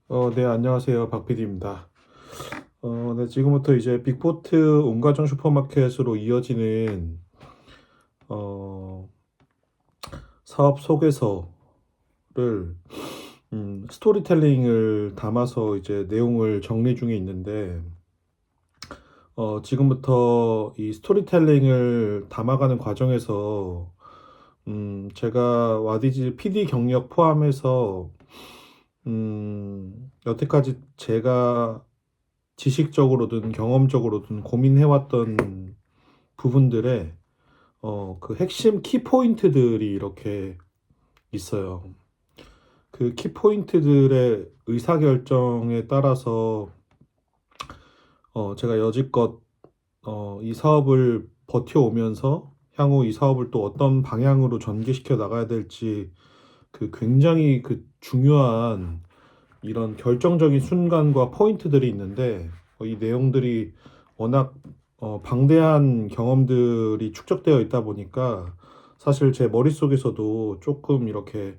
네, 안녕하세요. 박 PD입니다. 네, 지금부터 이제 빅포트 온가정 슈퍼마켓으로 이어지는 어, 사업 소개서를 스토리텔링을 담아서 이제 내용을 정리 중에 있는데, 지금부터 이 스토리텔링을 담아가는 과정에서 제가 와디즈 PD 경력 포함해서 여태까지 제가 지식적으로든 경험적으로든 고민해왔던 부분들의 그 핵심 키포인트들이 이렇게 있어요. 그 키포인트들의 의사결정에 따라서 제가 여지껏 이 사업을 버텨오면서 향후 이 사업을 또 어떤 방향으로 전개시켜 나가야 될지 그 굉장히 그 중요한 이런 결정적인 순간과 포인트들이 있는데 이 내용들이 워낙 방대한 경험들이 축적되어 있다 보니까 사실 제 머릿속에서도 조금 이렇게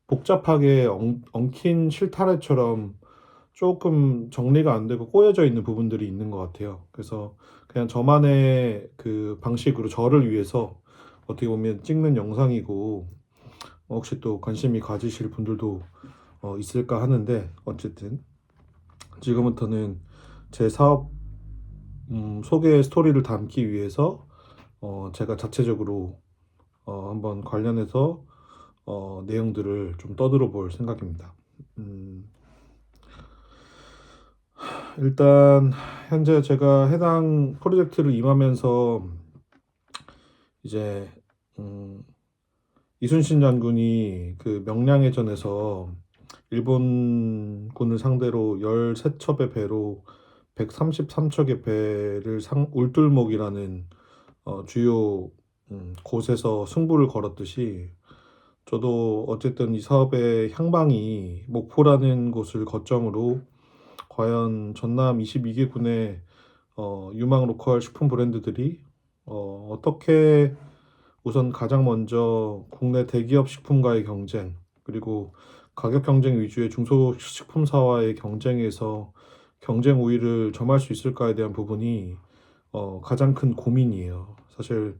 복잡하게 엉킨 실타래처럼 조금 정리가 안 되고 꼬여져 있는 부분들이 있는 것 같아요. 그래서 그냥 저만의 그 방식으로 저를 위해서 어떻게 보면 찍는 영상이고 혹시 또 관심이 가지실 분들도 있을까 하는데 어쨌든 지금부터는 제 사업 소개 스토리를 담기 위해서 제가 자체적으로 한번 관련해서 내용들을 좀 떠들어 볼 생각입니다. 음, 일단 현재 제가 해당 프로젝트를 임하면서 이제 음, 이순신 장군이 그 명량해전에서 일본군을 상대로 13척의 배로 133척의 배를 울들목이라는 주요 곳에서 승부를 걸었듯이 저도 어쨌든 이 사업의 향방이 목포라는 곳을 거점으로 과연 전남 22개 군의 유망 로컬 식품 브랜드들이 어떻게 우선 가장 먼저 국내 대기업 식품과의 경쟁, 그리고 가격 경쟁 위주의 중소식품사와의 경쟁에서 경쟁 우위를 점할 수 있을까에 대한 부분이 가장 큰 고민이에요. 사실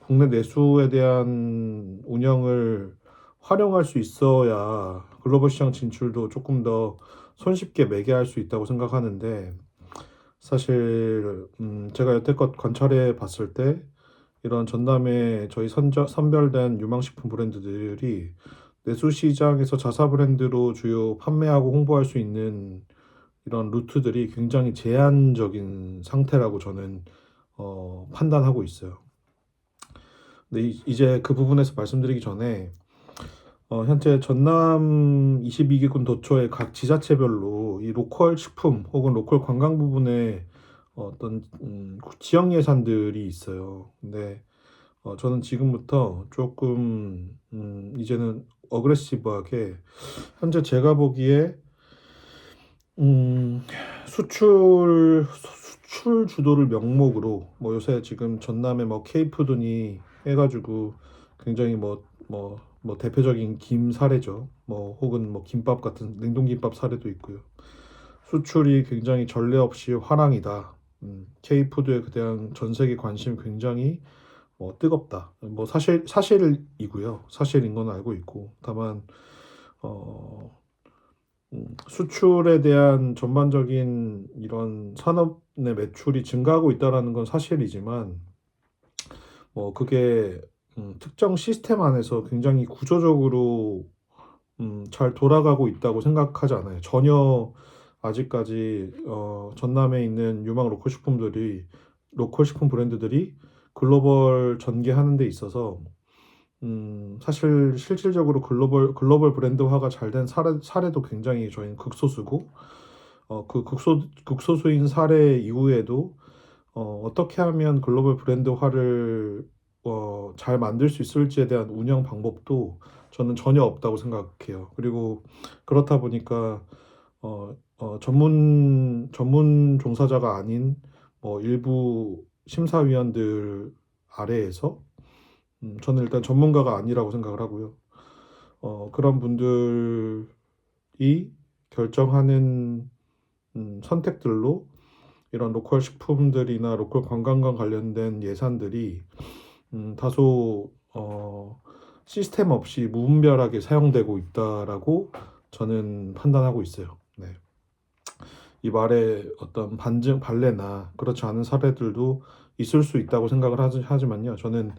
국내 내수에 대한 운영을 활용할 수 있어야 글로벌 시장 진출도 조금 더 손쉽게 매개할 수 있다고 생각하는데 사실 제가 여태껏 관찰해 봤을 때 이런 전남의 저희 선별된 유망식품 브랜드들이 내수 시장에서 자사 브랜드로 주요 판매하고 홍보할 수 있는 이런 루트들이 굉장히 제한적인 상태라고 저는 판단하고 있어요. 근데 이제 그 부분에서 말씀드리기 전에 현재 전남 22개군 도처의 각 지자체별로 이 로컬 식품 혹은 로컬 관광 부분에 어떤 지역 예산들이 있어요. 근데 저는 지금부터 조금 이제는 어그레시브하게 현재 제가 보기에 음, 수출 주도를 명목으로 뭐 요새 지금 전남에 뭐 케이푸드니 해가지고 굉장히 뭐 대표적인 김 사례죠. 뭐 혹은 뭐 김밥 같은 냉동김밥 사례도 있고요. 수출이 굉장히 전례 없이 화랑이다. K푸드에 대한 전 세계 관심 굉장히 뜨겁다. 뭐 사실이고요. 사실인 건 알고 있고 다만 어, 수출에 대한 전반적인 이런 산업의 매출이 증가하고 있다라는 건 사실이지만 뭐 그게 특정 시스템 안에서 굉장히 구조적으로 잘 돌아가고 있다고 생각하지 않아요. 전혀 아직까지 전남에 있는 유망 로컬 식품 브랜드들이 글로벌 전개하는 데 있어서 사실 실질적으로 글로벌 브랜드화가 잘 된 사례도 굉장히 저희는 극소수고 그 극소수인 사례 이후에도 어떻게 하면 글로벌 브랜드화를 잘 만들 수 있을지에 대한 운영 방법도 저는 전혀 없다고 생각해요. 그리고 그렇다 보니까 전문 종사자가 아닌 뭐 일부 심사위원들 아래에서 저는 일단 전문가가 아니라고 생각을 하고요. 그런 분들이 결정하는 선택들로 이런 로컬 식품들이나 로컬 관광과 관련된 예산들이 다소 시스템 없이 무분별하게 사용되고 있다라고 저는 판단하고 있어요. 네. 이 말에 어떤 반증, 반례나 그렇지 않은 사례들도 있을 수 있다고 생각을 하지만요. 저는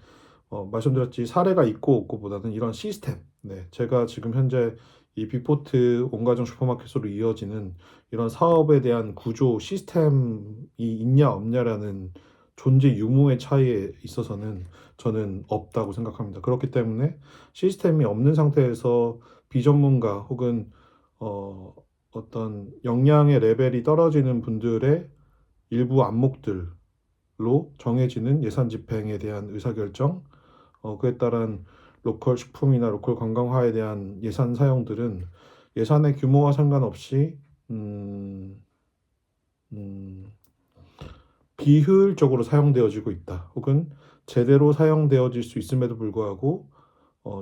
말씀드렸지 사례가 있고 없고보다는 이런 시스템. 네, 제가 지금 현재 이 빅포트 온가정 슈퍼마켓으로 이어지는 이런 사업에 대한 구조 시스템이 있냐 없냐라는 존재 유무의 차이에 있어서는 저는 없다고 생각합니다. 그렇기 때문에 시스템이 없는 상태에서 비전문가 혹은 어, 어떤 역량의 레벨이 떨어지는 분들의 일부 안목들로 정해지는 예산 집행에 대한 의사결정, 그에 따른 로컬 식품이나 로컬 관광화에 대한 예산 사용들은 예산의 규모와 상관없이 음, 음, 비효율적으로 사용되어지고 있다. 혹은 제대로 사용되어질 수 있음에도 불구하고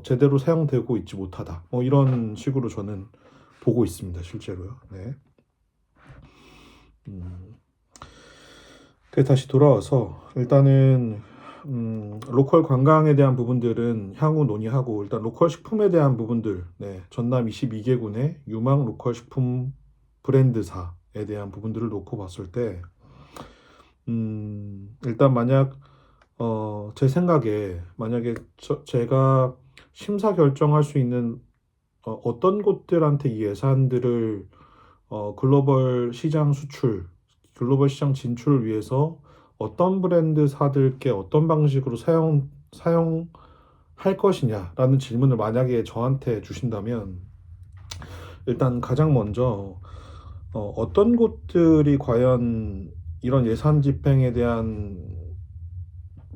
제대로 사용되고 있지 못하다. 이런 식으로 저는 보고 있습니다. 실제로요. 네. 음, 다시 돌아와서 일단은 로컬 관광에 대한 부분들은 향후 논의하고 일단 로컬 식품에 대한 부분들, 네, 전남 22개군의 유망 로컬 식품 브랜드사에 대한 부분들을 놓고 봤을 때, 일단 만약 제 생각에 만약에 제가 심사 결정할 수 있는 어떤 곳들한테 이 예산들을 글로벌 시장 수출, 글로벌 시장 진출을 위해서 어떤 브랜드사들께 어떤 방식으로 사용할 것이냐라는 질문을 만약에 저한테 주신다면 일단 가장 먼저 어떤 곳들이 과연 이런 예산 집행에 대한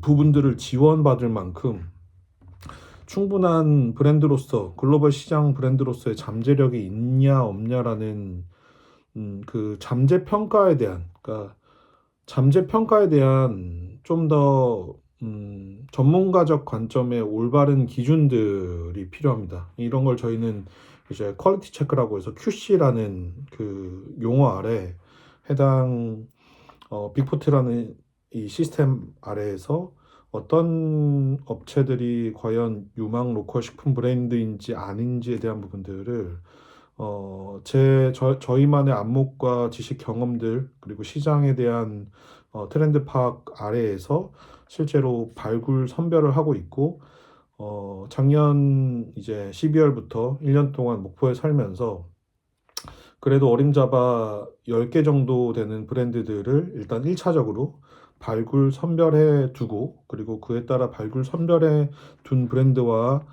부분들을 지원받을 만큼 충분한 브랜드로서 글로벌 시장 브랜드로서의 잠재력이 있냐 없냐라는 그 잠재 평가에 대한 그러니까 잠재 평가에 대한 좀 더 전문가적 관점의 올바른 기준들이 필요합니다. 이런 걸 저희는 이제 퀄리티 체크라고 해서 QC라는 그 용어 아래 해당 빅포트라는 이 시스템 아래에서 어떤 업체들이 과연 유망 로컬 식품 브랜드인지 아닌지에 대한 부분들을 저희만의 안목과 지식 경험들, 그리고 시장에 대한 트렌드 파악 아래에서 실제로 발굴 선별을 하고 있고, 작년 이제 12월부터 1년 동안 목포에 살면서 그래도 어림잡아 10개 정도 되는 브랜드들을 일단 1차적으로 발굴 선별해 두고, 그리고 그에 따라 발굴 선별해 둔 브랜드와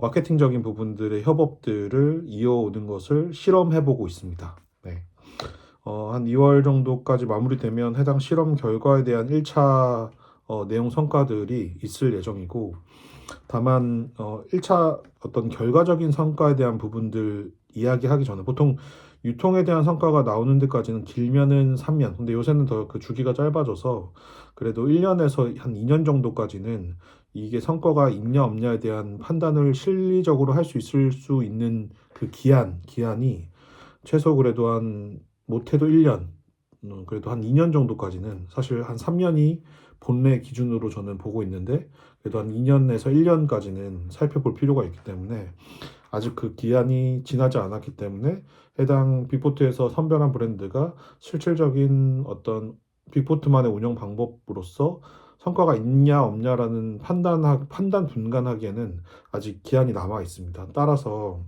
마케팅적인 부분들의 협업들을 이어오는 것을 실험해 보고 있습니다. 네. 한 2월 정도까지 마무리되면 해당 실험 결과에 대한 1차 내용 성과들이 있을 예정이고, 다만 1차 어떤 결과적인 성과에 대한 부분들 이야기하기 전에 보통 유통에 대한 성과가 나오는 데까지는 길면은 3년. 근데 요새는 더 그 주기가 짧아져서 그래도 1년에서 한 2년 정도까지는 이게 성과가 있냐 없냐에 대한 판단을 실리적으로 할 수 있을 수 있는 그 기한이 최소 그래도 한 못해도 1년, 그래도 한 2년 정도까지는 사실 한 3년이 본래 기준으로 저는 보고 있는데 그래도 한 2년에서 1년까지는 살펴볼 필요가 있기 때문에 아직 그 기한이 지나지 않았기 때문에 해당 빅포트에서 선별한 브랜드가 실질적인 어떤 빅포트만의 운영 방법으로서 성과가 있냐 없냐라는 판단 분간하기에는 아직 기한이 남아 있습니다. 따라서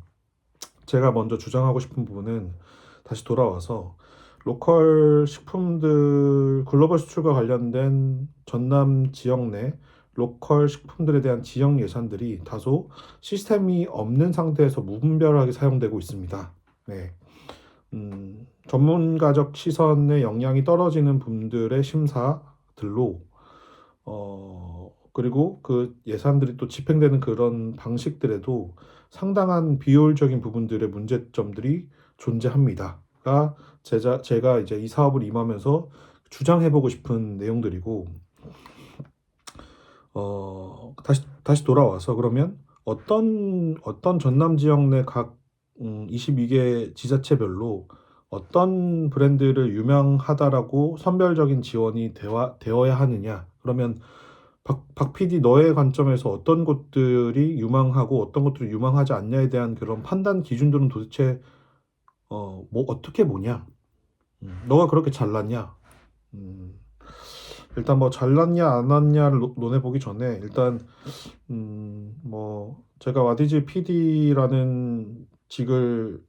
제가 먼저 주장하고 싶은 부분은 다시 돌아와서 로컬 식품들 글로벌 수출과 관련된 전남 지역 내 로컬 식품들에 대한 지역 예산들이 다소 시스템이 없는 상태에서 무분별하게 사용되고 있습니다. 네. 전문가적 시선의 역량이 떨어지는 분들의 심사들로 그리고 그 예산들이 또 집행되는 그런 방식들에도 상당한 비효율적인 부분들의 문제점들이 존재합니다가 제가 이제 이 사업을 임하면서 주장해보고 싶은 내용들이고, 다시 돌아와서 그러면 어떤 전남 지역 내 각 22개 지자체별로 어떤 브랜드를 유명하다라고 선별적인 지원이 되어야 하느냐? 그러면 박 PD 너의 관점에서 어떤 곳들이 유망하고 어떤 것들이 유망하지 않냐에 대한 그런 판단 기준들은 도대체 뭐 어떻게 보냐? 너가 그렇게 잘났냐? 음, 일단 뭐 잘났냐 안 났냐를 논해보기 전에 일단 뭐 제가 와디즈 PD라는 직을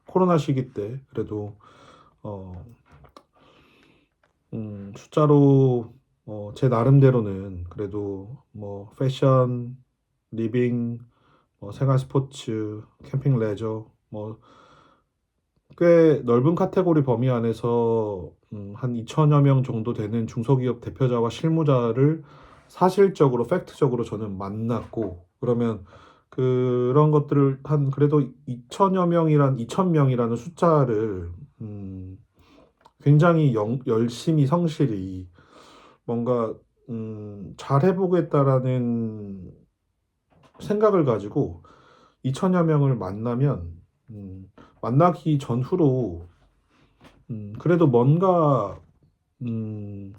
코로나 시기 때 그래도 어, 숫자로 제 나름대로는 그래도 뭐 패션, 리빙, 뭐 생활 스포츠, 캠핑 레저 뭐 꽤 넓은 카테고리 범위 안에서 한 2천여 명 정도 되는 중소기업 대표자와 실무자를 사실적으로 팩트적으로 저는 만났고 그러면 그런 것들을 한 그래도 2천 명이라는 숫자를 굉장히 열심히 성실히 뭔가 잘 해보겠다라는 생각을 가지고 2천여 명을 만나면 만나기 전후로 그래도 뭔가 음,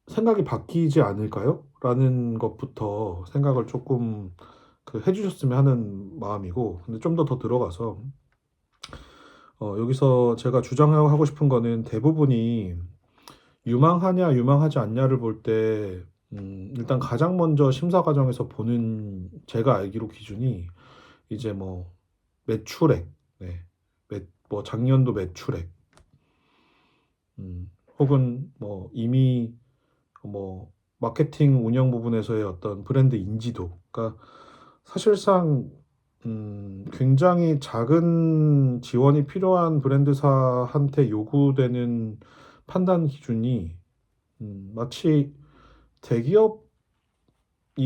생각이 바뀌지 않을까요? 라는 것부터 생각을 조금 해주셨으면 하는 마음이고 근데 좀 더 들어가서 여기서 제가 주장하고 싶은 거는 대부분이 유망하냐 유망하지 않냐를 볼 때 일단 가장 먼저 심사 과정에서 보는 제가 알기로 기준이 이제 뭐 매출액, 네, 뭐 작년도 매출액, 혹은 뭐 이미 뭐 마케팅 운영 부분에서의 어떤 브랜드 인지도, 그러니까 사실상 굉장히 작은 지원이 필요한 브랜드사한테 요구되는 판단 기준이 마치 대기업이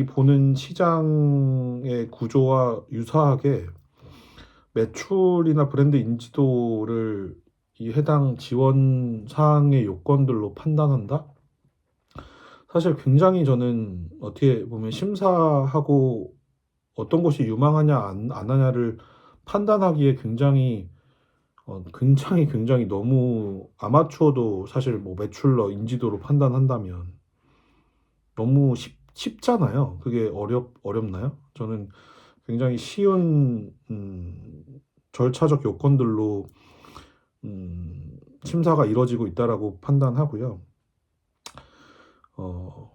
보는 시장의 구조와 유사하게 매출이나 브랜드 인지도를 이 해당 지원 사항의 요건들로 판단한다? 사실 굉장히 저는 어떻게 보면 심사하고 어떤 것이 유망하냐 안 하냐를 판단하기에 굉장히 너무 아마추어도 사실 뭐 매출러 인지도로 판단한다면 너무 쉽잖아요. 그게 어렵나요? 저는 굉장히 쉬운 절차적 요건들로 심사가 이루어지고 있다라고 판단하고요. 어,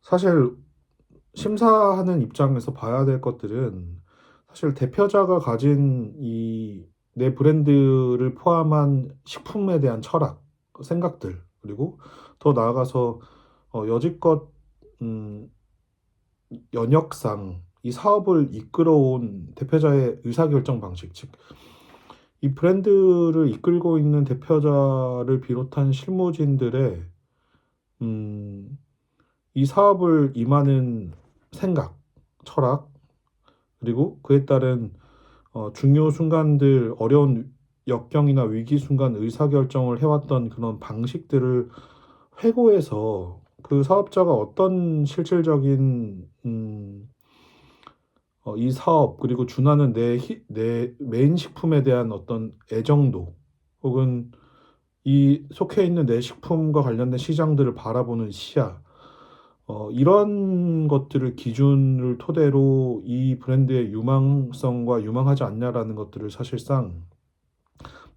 사실 심사하는 입장에서 봐야 될 것들은 사실 대표자가 가진 이 내 브랜드를 포함한 식품에 대한 철학, 생각들, 그리고 더 나아가서 여지껏 음, 연역상 이 사업을 이끌어온 대표자의 의사결정 방식, 즉, 이 브랜드를 이끌고 있는 대표자를 비롯한 실무진들의 음, 이 사업을 임하는 생각, 철학, 그리고 그에 따른 중요 순간들, 어려운 역경이나 위기 순간 의사결정을 해왔던 그런 방식들을 회고해서 그 사업자가 어떤 실질적인 이 사업 그리고 준하는 내 메인 식품에 대한 어떤 애정도 혹은 이 속해 있는 내 식품과 관련된 시장들을 바라보는 시야 이런 것들을 기준을 토대로 이 브랜드의 유망성과 유망하지 않냐라는 것들을 사실상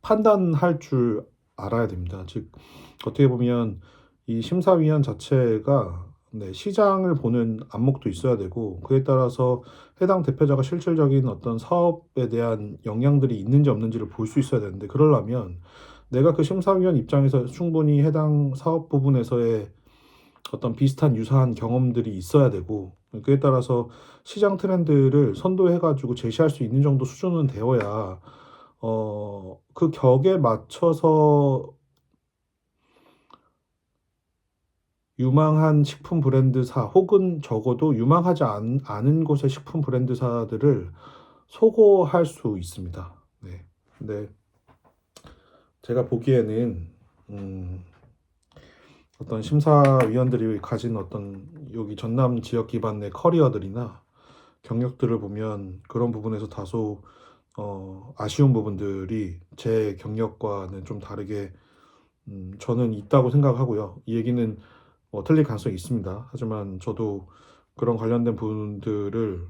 판단할 줄 알아야 됩니다. 즉, 어떻게 보면 이 심사위원 자체가 네, 시장을 보는 안목도 있어야 되고, 그에 따라서 해당 대표자가 실질적인 어떤 사업에 대한 영향들이 있는지 없는지를 볼 수 있어야 되는데, 그러려면 내가 그 심사위원 입장에서 충분히 해당 사업 부분에서의 어떤 비슷한 유사한 경험들이 있어야 되고, 그에 따라서 시장 트렌드를 선도해가지고 제시할 수 있는 정도 수준은 되어야 그 격에 맞춰서 유망한 식품 브랜드사 혹은 적어도 유망하지 않은 곳의 식품 브랜드사들을 소거할 수 있습니다. 네. 근데 제가 보기에는 어떤 심사위원들이 가진 어떤 여기 전남 지역 기반의 커리어들이나 경력들을 보면 그런 부분에서 다소 아쉬운 부분들이 제 경력과는 좀 다르게 저는 있다고 생각하고요. 이 얘기는 틀릴 가능성이 있습니다. 하지만 저도 그런 관련된 부분들을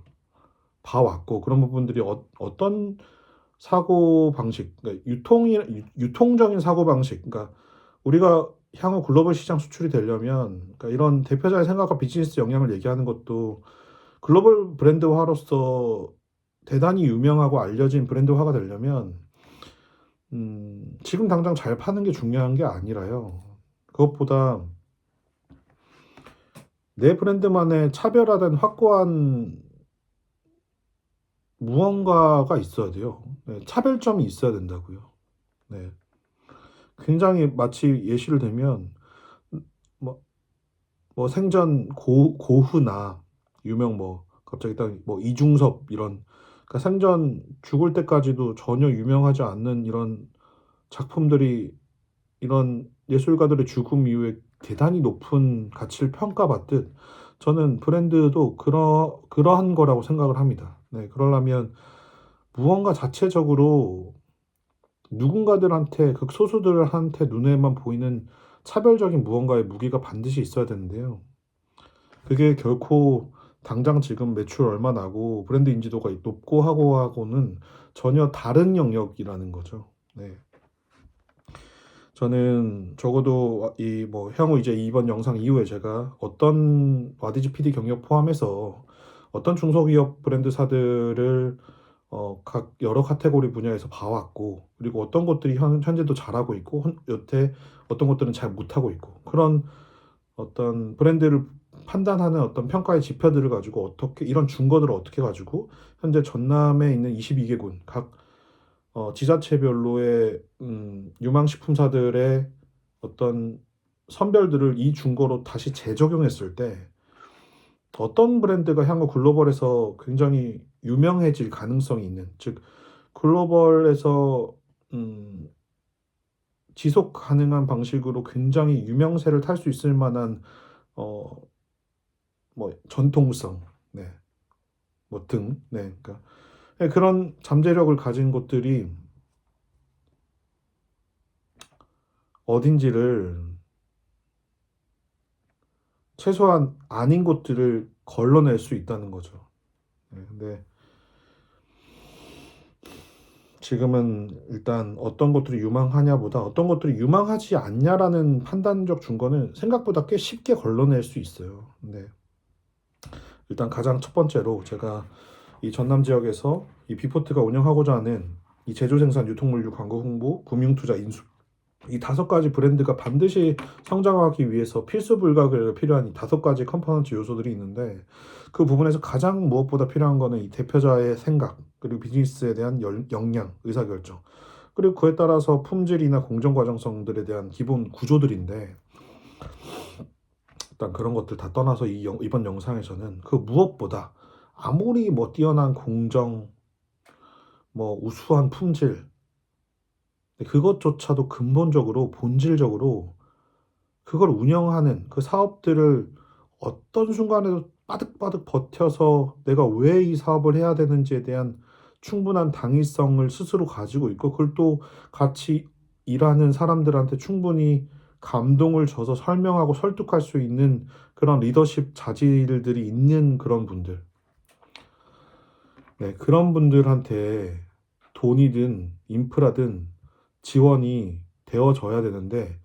봐왔고 그런 부분들이 어떤 사고 방식, 그러니까 유통적인 사고 방식, 그러니까 우리가 향후 글로벌 시장 수출이 되려면 그러니까 이런 대표자의 생각과 비즈니스 역량을 얘기하는 것도 글로벌 브랜드화로서 대단히 유명하고 알려진 브랜드화가 되려면 지금 당장 잘 파는 게 중요한 게 아니라요. 그것보다 내 브랜드만의 차별화된 확고한 무언가가 있어야 돼요. 네, 차별점이 있어야 된다고요. 네. 굉장히 마치 예시를 들면 뭐, 뭐 생전 고흐나 유명 뭐 갑자기 딱 뭐 이중섭 이런 그러니까 생전 죽을 때까지도 전혀 유명하지 않는 이런 작품들이 이런 예술가들의 죽음 이후에 대단히 높은 가치를 평가받듯 저는 브랜드도 그러한 거라고 생각을 합니다. 네, 그러려면 무언가 자체적으로 누군가들한테 극소수들한테 눈에만 보이는 차별적인 무언가의 무기가 반드시 있어야 되는데요. 그게 결코 당장 지금 매출 얼마 나고 브랜드 인지도가 높고 하고는 전혀 다른 영역이라는 거죠. 네. 저는 적어도 이 뭐 향후 이제 이번 영상 이후에 제가 어떤 와디즈 PD 경력 포함해서 어떤 중소기업 브랜드사들을 각 여러 카테고리 분야에서 봐왔고 그리고 어떤 것들이 현재도 잘하고 있고 여태 어떤 것들은 잘 못하고 있고 그런 어떤 브랜드를 판단하는 어떤 평가의 지표들을 가지고 어떻게 이런 준거들을 어떻게 가지고 현재 전남에 있는 22개군 각 지자체별로의 유망식품사들의 어떤 선별들을 이 준거로 다시 재적용했을 때 어떤 브랜드가 향후 글로벌에서 굉장히 유명해질 가능성이 있는, 즉 글로벌에서 음, 지속 가능한 방식으로 굉장히 유명세를 탈 수 있을 만한 어, 뭐 전통성, 네, 뭐 등, 네, 그러니까 그런 잠재력을 가진 곳들이 어딘지를 최소한 아닌 것들을 걸러낼 수 있다는 거죠. 네, 근데 지금은 일단 어떤 것들이 유망하냐보다 어떤 것들이 유망하지 않냐라는 판단적 준거는 생각보다 꽤 쉽게 걸러낼 수 있어요. 근데 일단 가장 첫 번째로 제가 이 전남 지역에서 이 비포트가 운영하고자 하는 이 제조 생산, 유통물류, 광고 홍보, 금융투자, 인수 이 다섯 가지 브랜드가 반드시 성장하기 위해서 필수 불가결 필요한 이 다섯 가지 컴포넌트 요소들이 있는데 그 부분에서 가장 무엇보다 필요한 거는 이 대표자의 생각 그리고 비즈니스에 대한 역량, 의사결정 그리고 그에 따라서 품질이나 공정 과정성들에 대한 기본 구조들인데 일단 그런 것들 다 떠나서 이번 영상에서는 그 무엇보다 아무리 뭐 뛰어난 공정, 뭐 우수한 품질 그것조차도 근본적으로 본질적으로 그걸 운영하는 그 사업들을 어떤 순간에도 빠득빠득 버텨서 내가 왜 이 사업을 해야 되는지에 대한 충분한 당위성을 스스로 가지고 있고 그걸 또 같이 일하는 사람들한테 충분히 감동을 줘서 설명하고 설득할 수 있는 그런 리더십 자질들이 있는 그런 분들. 네, 그런 분들한테 돈이든 인프라든 지원이 되어져야 되는데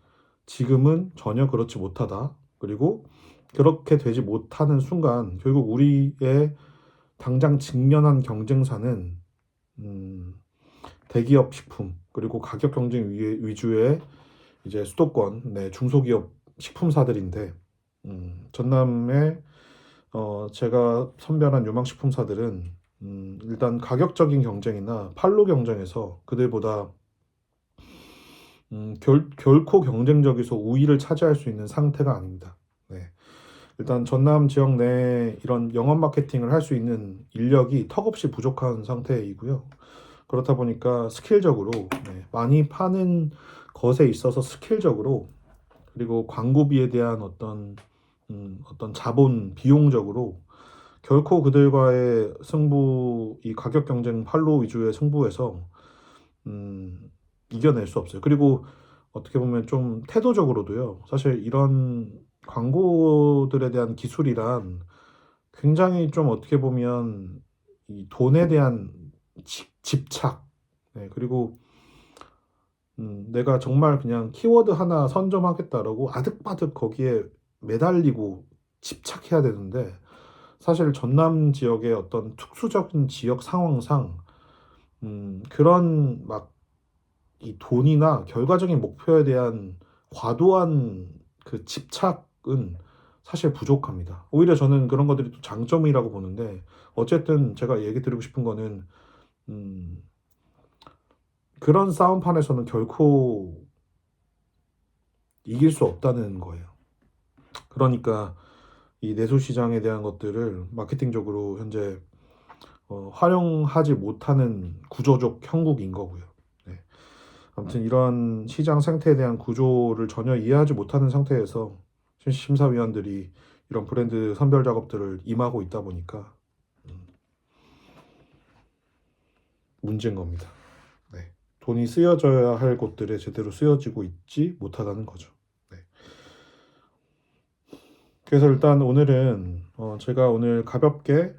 지금은 전혀 그렇지 못하다. 그리고 그렇게 되지 못하는 순간 결국 우리의 당장 직면한 경쟁사는 음, 대기업 식품 그리고 가격 경쟁 위주의 이제 수도권 네, 중소기업 식품사들인데 전남에 제가 선별한 유망식품사들은 일단 가격적인 경쟁이나 판로 경쟁에서 그들보다 결코 경쟁적이서 우위를 차지할 수 있는 상태가 아닙니다. 네. 일단 전남 지역 내 이런 영업 마케팅을 할 수 있는 인력이 턱없이 부족한 상태이고요. 그렇다 보니까 스킬적으로 네, 많이 파는 것에 있어서 스킬적으로 그리고 광고비에 대한 어떤 자본 비용적으로 결코 그들과의 승부, 이 가격 경쟁 판로 위주의 승부에서 이겨낼 수 없어요. 그리고 어떻게 보면 좀 태도적으로도요. 사실 이런 광고들에 대한 기술이란 굉장히 좀 어떻게 보면 이 돈에 대한 집착, 네, 그리고 내가 정말 그냥 키워드 하나 선점하겠다라고 아득바득 거기에 매달리고 집착해야 되는데 사실 전남 지역의 어떤 특수적인 지역 상황상 그런 막 이 돈이나 결과적인 목표에 대한 과도한 그 집착은 사실 부족합니다. 오히려 저는 그런 것들이 또 장점이라고 보는데 어쨌든 제가 얘기 드리고 싶은 거는 음, 그런 싸움판에서는 결코 이길 수 없다는 거예요. 그러니까 이 내수 시장에 대한 것들을 마케팅적으로 현재 활용하지 못하는 구조적 형국인 거고요. 네. 아무튼 이런 시장 생태에 대한 구조를 전혀 이해하지 못하는 상태에서 심사위원들이 이런 브랜드 선별 작업들을 임하고 있다 보니까 문제인 겁니다. 네. 돈이 쓰여져야 할 곳들에 제대로 쓰여지고 있지 못하다는 거죠. 네. 그래서 일단 오늘은 제가 오늘 가볍게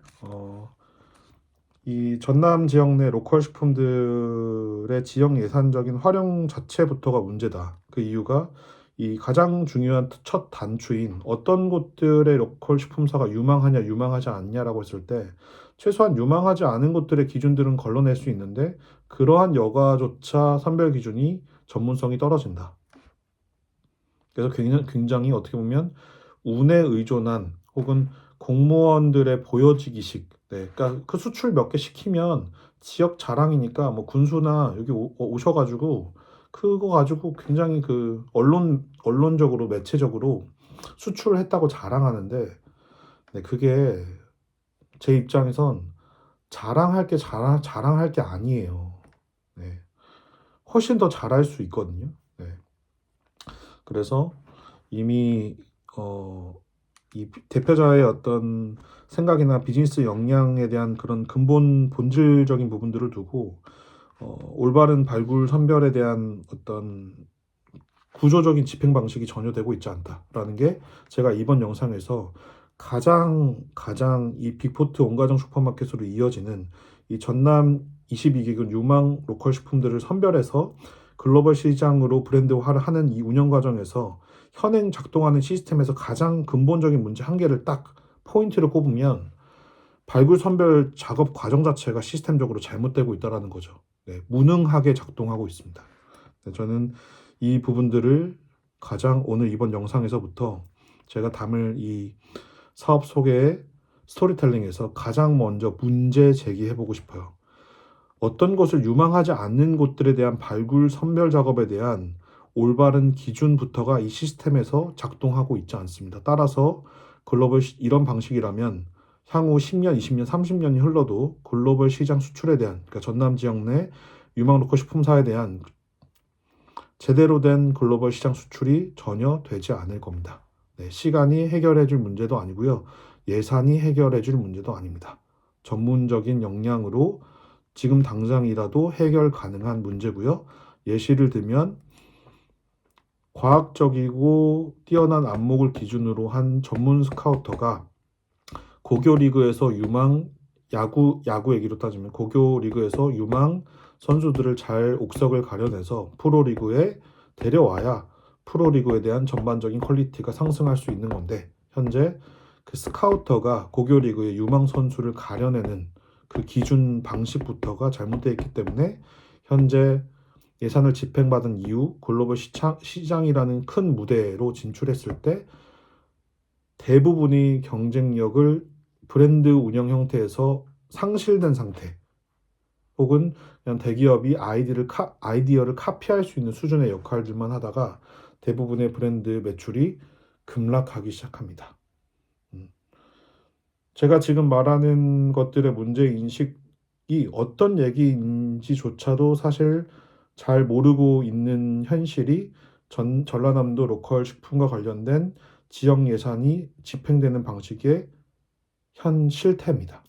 이 전남 지역 내 로컬 식품들의 지역 예산적인 활용 자체부터가 문제다. 그 이유가 이 가장 중요한 첫 단추인 어떤 곳들의 로컬 식품사가 유망하냐, 유망하지 않냐라고 했을 때 최소한 유망하지 않은 곳들의 기준들은 걸러낼 수 있는데 그러한 여가조차 선별 기준이 전문성이 떨어진다. 그래서 굉장히 어떻게 보면 운에 의존한 혹은 공무원들의 보여지기식. 네, 그러니까 그 수출 몇 개 시키면 지역 자랑이니까 뭐 군수나 여기 오셔가지고 그거 가지고 굉장히 그 언론적으로 매체적으로 수출을 했다고 자랑하는데 네, 그게 제 입장에선 자랑할 게 자랑할 게 아니에요. 네, 훨씬 더 잘할 수 있거든요. 네, 그래서 이미 이 대표자의 어떤 생각이나 비즈니스 역량에 대한 그런 근본 본질적인 부분들을 두고 올바른 발굴 선별에 대한 어떤 구조적인 집행 방식이 전혀 되고 있지 않다라는 게 제가 이번 영상에서 가장 이 빅포트 온가정 슈퍼마켓으로 이어지는 이 전남 22기군 유망 로컬 식품들을 선별해서 글로벌 시장으로 브랜드화를 하는 이 운영 과정에서 현행 작동하는 시스템에서 가장 근본적인 문제 한 개를 딱 포인트를 꼽으면 발굴 선별 작업 과정 자체가 시스템적으로 잘못되고 있다는 거죠. 네, 무능하게 작동하고 있습니다. 네, 저는 이 부분들을 가장 오늘 이번 영상에서부터 제가 담을 이 사업 소개의 스토리텔링에서 가장 먼저 문제 제기해보고 싶어요. 어떤 것을 유망하지 않는 곳들에 대한 발굴 선별 작업에 대한 올바른 기준부터가 이 시스템에서 작동하고 있지 않습니다. 따라서 이런 방식이라면 향후 10년, 20년, 30년이 흘러도 글로벌 시장 수출에 대한, 그러니까 전남 지역 내 유망 로컬 식품사에 대한 제대로 된 글로벌 시장 수출이 전혀 되지 않을 겁니다. 네, 시간이 해결해 줄 문제도 아니고요. 예산이 해결해 줄 문제도 아닙니다. 전문적인 역량으로 지금 당장이라도 해결 가능한 문제고요. 예시를 들면 과학적이고 뛰어난 안목을 기준으로 한 전문 스카우터가 고교 리그에서 유망 야구 얘기로 따지면 고교 리그에서 유망 선수들을 잘 옥석을 가려내서 프로리그에 데려와야 프로리그에 대한 전반적인 퀄리티가 상승할 수 있는 건데 현재 그 스카우터가 고교 리그의 유망 선수를 가려내는 그 기준 방식부터가 잘못되어 있기 때문에 현재 예산을 집행받은 이후 글로벌 시장이라는 큰 무대로 진출했을 때 대부분이 경쟁력을 브랜드 운영 형태에서 상실된 상태 혹은 그냥 대기업이 아이디어를 카피할 수 있는 수준의 역할들만 하다가 대부분의 브랜드 매출이 급락하기 시작합니다. 제가 지금 말하는 것들의 문제 인식이 어떤 얘기인지조차도 사실 잘 모르고 있는 현실이 전라남도 로컬 식품과 관련된 지역 예산이 집행되는 방식의 현 실태입니다.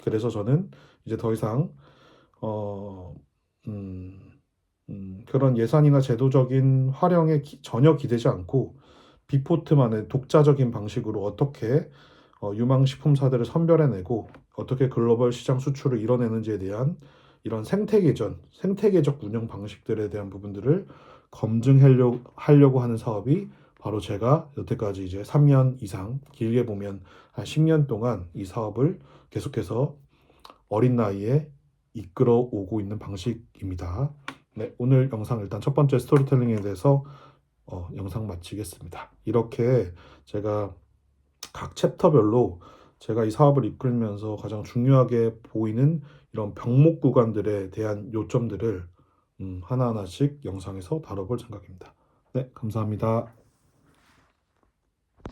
그래서 저는 이제 더 이상 어, 음, 그런 예산이나 제도적인 활용에 전혀 기대지 않고 비포트만의 독자적인 방식으로 어떻게 유망식품사들을 선별해내고 어떻게 글로벌 시장 수출을 이뤄내는지에 대한 이런 생태계적 운영 방식들에 대한 부분들을 검증하려고 하는 사업이 바로 제가 여태까지 이제 3년 이상, 길게 보면 한 10년 동안 이 사업을 계속해서 어린 나이에 이끌어 오고 있는 방식입니다. 네, 오늘 영상 일단 첫 번째 스토리텔링에 대해서 영상 마치겠습니다. 이렇게 제가 각 챕터별로 제가 이 사업을 이끌면서 가장 중요하게 보이는 이런 병목 구간들에 대한 요점들을 하나하나씩 영상에서 다뤄볼 생각입니다. 네, 감사합니다.